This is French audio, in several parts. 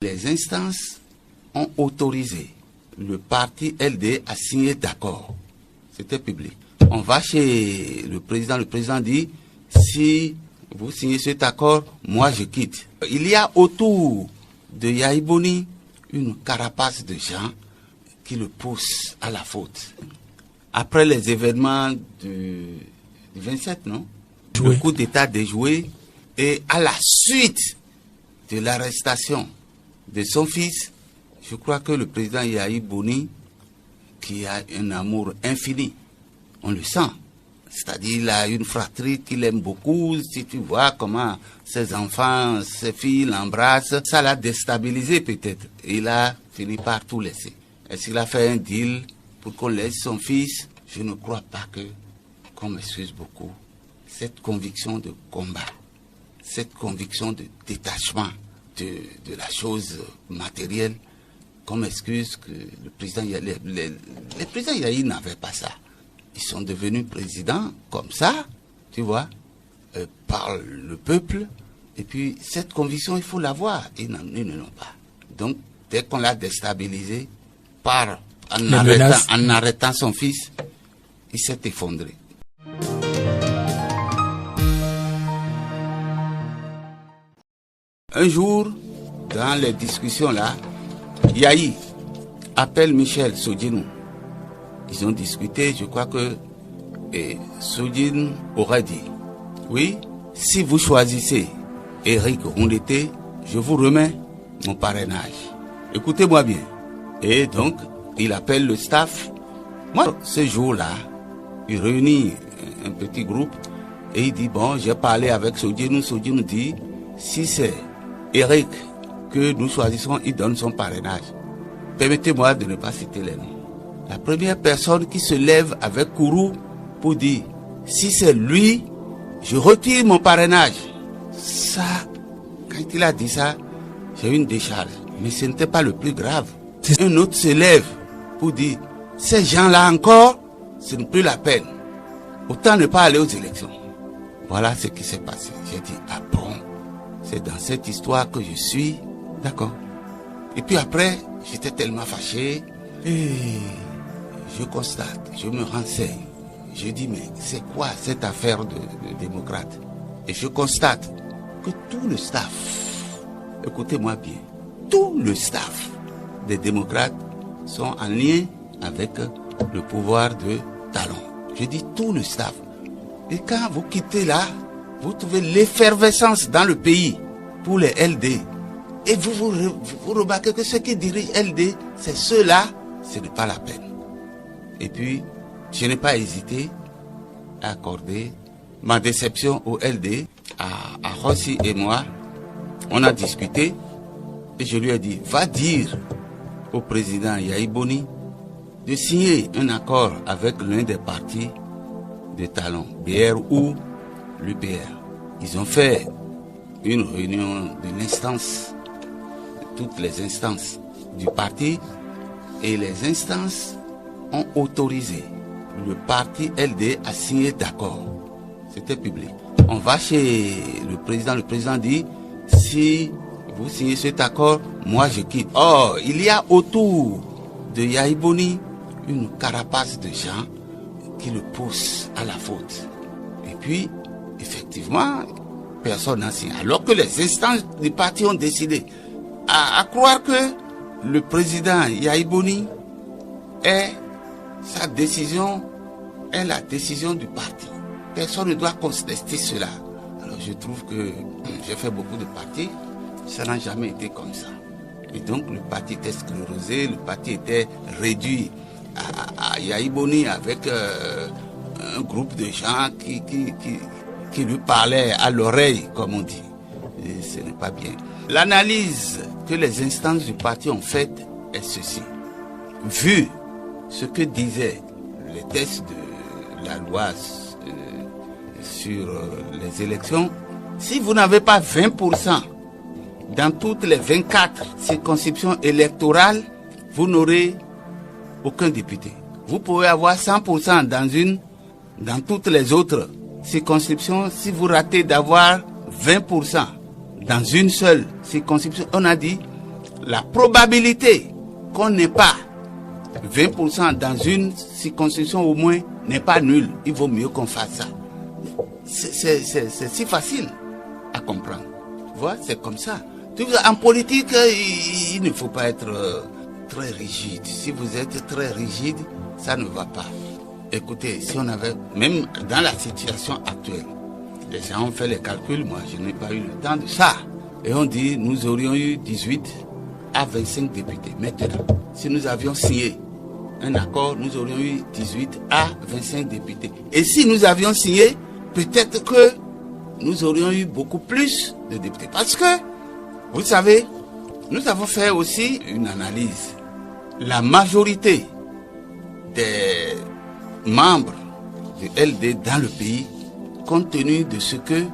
Les instances ont autorisé le parti LD à signer d'accord. C'était public. On va chez le président dit, si vous signez cet accord, moi je quitte. Il y a autour de Yahi Boni une carapace de gens qui le poussent à la faute. Après les événements du 27, non? Le coup d'État déjoué, et à la suite de l'arrestation de son fils, je crois que le président Yahi Boni, qui a un amour infini, on le sent. C'est-à-dire il a une fratrie qu'il aime beaucoup. Si tu vois comment ses enfants, ses filles l'embrassent, ça l'a déstabilisé peut-être. Il a fini par tout laisser. Est-ce qu'il a fait un deal pour qu'on laisse son fils? Je ne crois pas qu'on m'excuse beaucoup. Cette conviction de combat, cette conviction de détachement de la chose matérielle, qu'on m'excuse que le président Yahi, les présidents Yahi n'avaient pas ça. Ils sont devenus présidents comme ça, tu vois, par le peuple. Et puis, cette conviction, il faut l'avoir. Ils ne l'ont pas. Donc, dès qu'on l'a déstabilisé, en arrêtant son fils, il s'est effondré. Un jour, dans les discussions là, Yahi appelle Michel Sodjinou. Ils ont discuté, je crois que Sodjinou aurait dit, oui, si vous choisissez Éric Rondeté, je vous remets mon parrainage. Écoutez-moi bien. Et donc, il appelle le staff. Moi, ce jour-là, il réunit un petit groupe et il dit, bon, j'ai parlé avec Sodjinou. Sodjinou dit, si c'est Éric que nous choisissons, il donne son parrainage. Permettez-moi de ne pas citer les noms. La première personne qui se lève avec Kourou pour dire, si c'est lui, je retire mon parrainage. Ça, quand il a dit ça, j'ai eu une décharge. Mais ce n'était pas le plus grave. Un autre se lève pour dire, ces gens-là encore, ce n'est plus la peine. Autant ne pas aller aux élections. Voilà ce qui s'est passé. J'ai dit, ah bon, c'est dans cette histoire que je suis. D'accord. Et puis après, j'étais tellement fâché. Et je constate, je me renseigne. Je dis, mais c'est quoi cette affaire de démocrate? Et je constate que tout le staff, écoutez-moi bien, tout le staff des démocrates sont en lien avec le pouvoir de Talon. Je dis tout le staff. Et quand vous quittez là, vous trouvez l'effervescence dans le pays pour les LD. Et vous remarquez que ceux qui dirigent LD, c'est ceux-là, ce n'est pas la peine. Et puis, je n'ai pas hésité à accorder ma déception au LD, à Rossi et moi. On a discuté et je lui ai dit, va dire au président Yahi Boni de signer un accord avec l'un des partis de Talon, BR ou l'UPR. Ils ont fait une réunion de l'instance, toutes les instances du parti, et les instances ont autorisé le parti LD à signer d'accord. C'était public. On va chez le président dit, si vous signez cet accord, moi je quitte. Or, il y a autour de Yahi Boni une carapace de gens qui le poussent à la faute. Et puis, effectivement, personne n'a signé. Alors que les instances du parti ont décidé à croire que le président Yahi Boni sa décision est la décision du parti. Personne ne doit contester cela. Alors je trouve que j'ai fait beaucoup de partis, ça n'a jamais été comme ça. Et donc le parti était sclérosé, le parti était réduit à Yahi Boni avec un groupe de gens qui lui parlaient à l'oreille, comme on dit. Et ce n'est pas bien. L'analyse que les instances du parti ont faite est ceci. Vu ce que disaient les textes de la loi sur les élections, si vous n'avez pas 20% dans toutes les 24 circonscriptions électorales, vous n'aurez aucun député. Vous pouvez avoir 100% dans toutes les autres circonscriptions. Si vous ratez d'avoir 20% dans une seule circonscription, on a dit la probabilité qu'on n'ait pas 20% dans une circonscription au moins n'est pas nulle. Il vaut mieux qu'on fasse ça. C'est si facile à comprendre. Tu vois, c'est comme ça. En politique, il ne faut pas être très rigide. Si vous êtes très rigide, ça ne va pas. Écoutez, si on avait, même dans la situation actuelle, les gens ont fait les calculs, moi je n'ai pas eu le temps de ça. Et on dit, nous aurions eu 18 à 25 députés. Maintenant, si nous avions signé un accord, nous aurions eu 18 à 25 députés. Et si nous avions signé, peut-être que nous aurions eu beaucoup plus de députés. Parce que, vous savez, nous avons fait aussi une analyse. La majorité des membres du LD dans le pays, compte tenu de ce que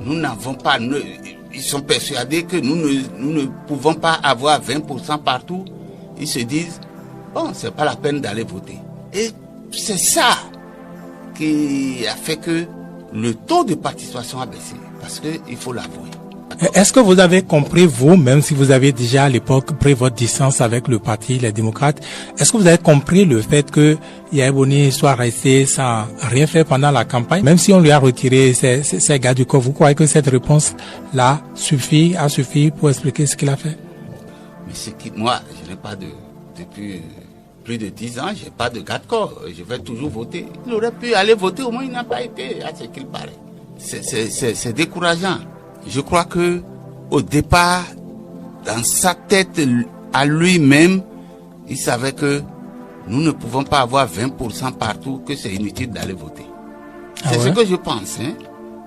nous n'avons pas, ils sont persuadés que nous ne pouvons pas avoir 20% partout. Ils se disent, bon, c'est pas la peine d'aller voter. Et c'est ça qui a fait que le taux de participation a baissé. Parce qu'il faut l'avouer. Est-ce que vous avez compris, vous, même si vous avez déjà à l'époque pris votre distance avec le parti, les démocrates, est-ce que vous avez compris le fait que Yahya Boni soit resté sans rien faire pendant la campagne, même si on lui a retiré ses gardes du corps? Vous croyez que cette réponse-là a suffi pour expliquer ce qu'il a fait? Mais c'est qui, moi, je n'ai pas depuis plus de 10 ans, je n'ai pas de garde-corps. Je vais toujours voter. Il aurait pu aller voter, au moins il n'a pas été, à ce qu'il paraît. C'est décourageant. Je crois que au départ, dans sa tête à lui-même, il savait que nous ne pouvons pas avoir 20% partout, que c'est inutile d'aller voter. C'est ce que je pense. Hein?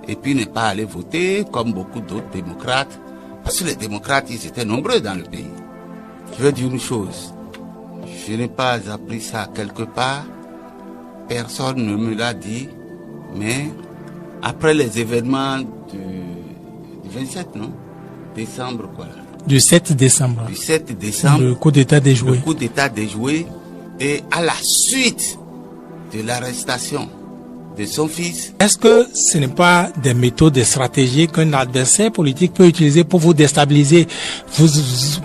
Et puis ne pas aller voter comme beaucoup d'autres démocrates. Parce que les démocrates, ils étaient nombreux dans le pays. Je vais dire une chose. Je n'ai pas appris ça quelque part. Personne ne me l'a dit. Mais après les événements du 27, non? Décembre, quoi. Du 7 décembre. Du 7 décembre. Le coup d'État déjoué. Le coup d'État déjoué. Et à la suite de l'arrestation de son fils. Est-ce que ce n'est pas des méthodes, des stratégies qu'un adversaire politique peut utiliser pour vous déstabiliser, vous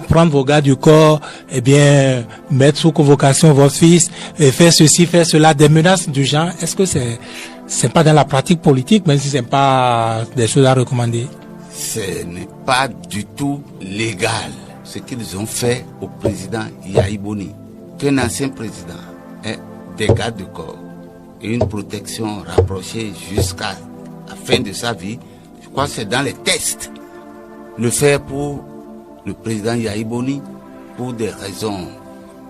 prendre vos gardes du corps, et bien, mettre sous convocation votre fils, et faire ceci, faire cela, des menaces du genre? Est-ce que c'est pas dans la pratique politique, même si c'est pas des choses à recommander? Ce n'est pas du tout légal ce qu'ils ont fait au président Yahya Boni. Qu'un ancien président ait des gardes de corps et une protection rapprochée jusqu'à la fin de sa vie, je crois que c'est dans les tests. Le faire pour le président Yahya Boni, pour des raisons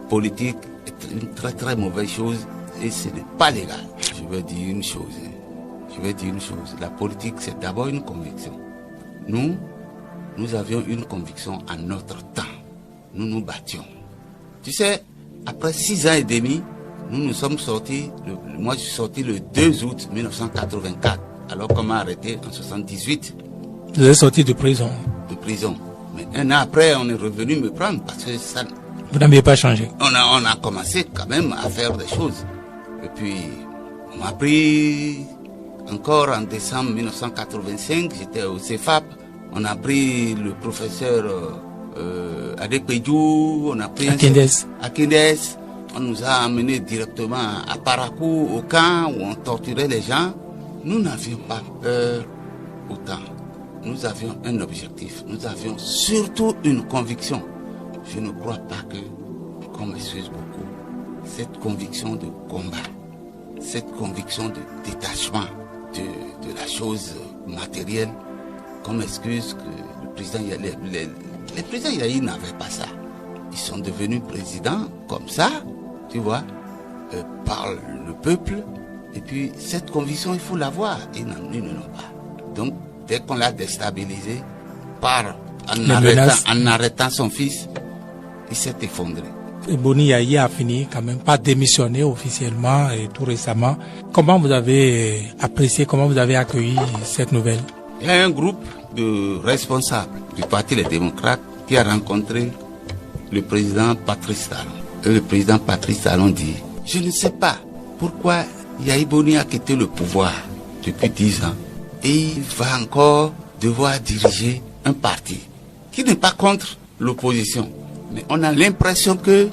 politiques, est une très très mauvaise chose et ce n'est pas légal. Je vais dire une chose. La politique, c'est d'abord une conviction. Nous avions une conviction en notre temps. Nous nous battions. Tu sais, après 6 ans et demi, nous sommes sortis, moi je suis sorti le 2 août 1984, alors qu'on m'a arrêté en 78. Vous êtes sorti de prison? De prison. Mais un an après, on est revenu me prendre parce que ça... Vous n'aviez pas changé? On a commencé quand même à faire des choses. Et puis, on m'a pris encore en décembre 1985, j'étais au CEFAP. On a pris le professeur Adepedjou, on a pris Akindes. On nous a amenés directement à Parakou, au camp où on torturait les gens. Nous n'avions pas peur autant. Nous avions un objectif. Nous avions surtout une conviction. Je ne crois pas qu'on m'excuse beaucoup, cette conviction de combat, cette conviction de détachement de la chose matérielle, qu'on m'excuse que le président les présidents Yahya n'avaient pas ça. Ils sont devenus présidents comme ça, tu vois, par le peuple. Et puis cette conviction, il faut l'avoir. Ils n'en ont pas. Donc dès qu'on l'a déstabilisé, en arrêtant son fils, il s'est effondré. Et Boni Yahya a fini quand même par démissionner officiellement et tout récemment. Comment vous avez apprécié, comment vous avez accueilli cette nouvelle? Il y a un groupe de responsables du Parti Les Démocrates qui a rencontré le président Patrice Talon. Et le président Patrice Talon dit, je ne sais pas pourquoi Yahya Boni a quitté le pouvoir depuis 10 ans et il va encore devoir diriger un parti qui n'est pas contre l'opposition. Mais on a l'impression que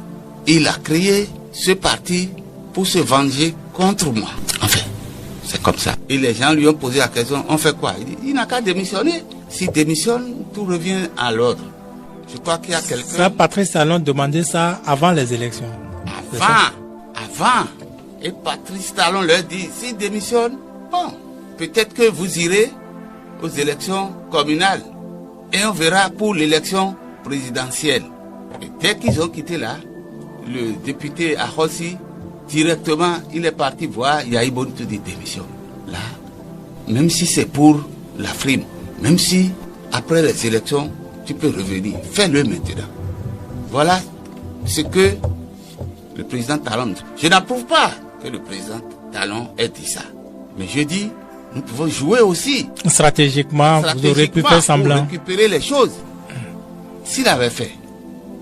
il a créé ce parti pour se venger contre moi. Enfin, c'est comme ça. Et les gens lui ont posé la question, on fait quoi? Il dit, il n'a qu'à démissionner. S'il démissionne, tout revient à l'ordre. Je crois qu'il y a quelqu'un... Ça, Patrice Talon demandait ça avant les élections. Avant. Et Patrice Talon leur dit, s'il démissionne, bon, peut-être que vous irez aux élections communales. Et on verra pour l'élection présidentielle. Et dès qu'ils ont quitté là, le député Ahossi, directement, il est parti voir Yahi Bonito de démission. Là, même si c'est pour la frime, même si après les élections, tu peux revenir, fais-le maintenant. Voilà ce que le président Talon dit. Je n'approuve pas que le président Talon ait dit ça. Mais je dis, nous pouvons jouer aussi. Stratégiquement, vous aurez pu faire semblant. Pour récupérer les choses. S'il avait fait,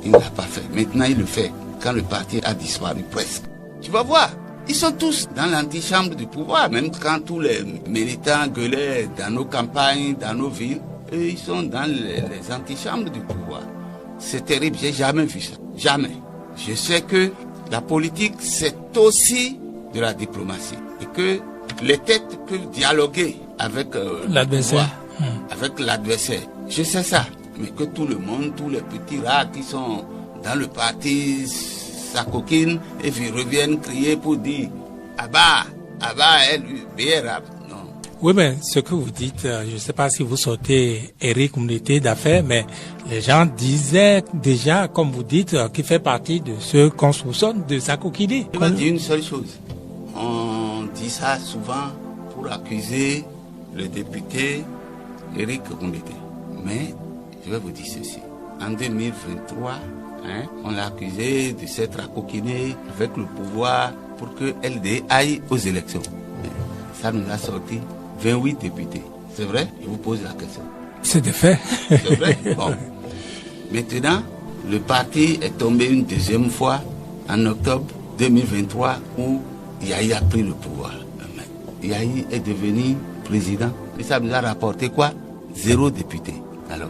il ne l'a pas fait. Maintenant, il le fait quand le parti a disparu presque. Tu vas voir, ils sont tous dans l'antichambre du pouvoir. Même quand tous les militants gueulaient dans nos campagnes, dans nos villes, eux, ils sont dans les antichambres du pouvoir. C'est terrible, j'ai jamais vu ça. Jamais. Je sais que la politique, c'est aussi de la diplomatie. Et que les têtes peuvent dialoguer avec l'adversaire. Avec l'adversaire. Je sais ça. Mais que tout le monde, tous les petits rats qui sont dans le parti, sa coquine, et puis reviennent crier pour dire Abba, elle, BRA. Non. Oui, mais ce que vous dites, je ne sais pas si vous sortez Eric Communauté d'affaires, mais les gens disaient déjà, comme vous dites, qu'il fait partie de ceux qu'on soupçonne de sa coquine. Je vais dire une seule chose. On dit ça souvent pour accuser le député Eric Communauté. Mais je vais vous dire ceci. En 2023, on l'a accusé de s'être racoquiné avec le pouvoir pour que LD aille aux élections. Mais ça nous a sorti 28 députés. C'est vrai? Je vous pose la question. C'est des faits. C'est vrai? Bon. Maintenant, le parti est tombé une deuxième fois en octobre 2023 où Yahi a pris le pouvoir. Yahi est devenu président. Et ça nous a rapporté quoi? 0 député. Alors,